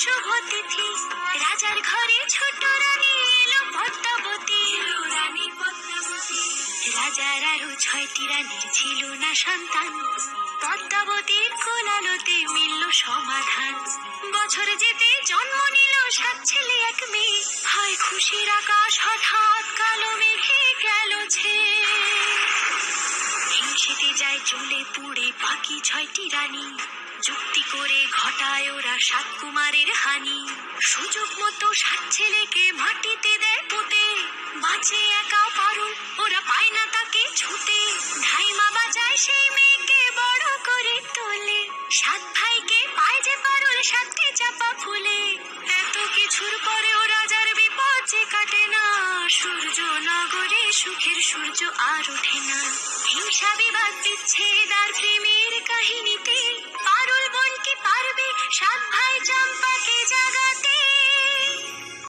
শুভ তিথি, রাজার ঘরে ছোট রানী এলো পদ্মাবতী। রাজার আরো 6টি রানীর ছিল না সন্তান, পদ্মাবতীর কোলালোতে মিলল সমাধান। বছর যেতে জন্ম নিল 7 ছেলে 1 মেয়ে, হায় খুশির আকাশ হঠাৎ কালো মেঘে গেল ছেয়ে। হিংসেতে যায় জ্বলে পুড়ে বাকি 6টি রানী, যুক্তি করে ঘটায় ওরা 7 কুমারের হানি। সুযোগ মতো 7 ছেলেকে মাটিতে দেয় পুঁতে, বাঁচে একা পারুল, ওরা পায় না তাকে ছুতে। ধাইমা বাজায় সেই মেয়েকে বড় করে তোলে, 7 ভাইকে পায় যে পারুল 7টি চাপা ফুলে। এত কিছুর পরেও রাজার বিপদ যে কাটে না, সূর্য নগরে সুখের সূর্য আর ওঠে না। হিংসা বিবাদ বিচ্ছেদ আর প্রেমের কাহিনীতে পারুল বোন কি পারবে 7 ভাই চম্পাকে জাগাতে?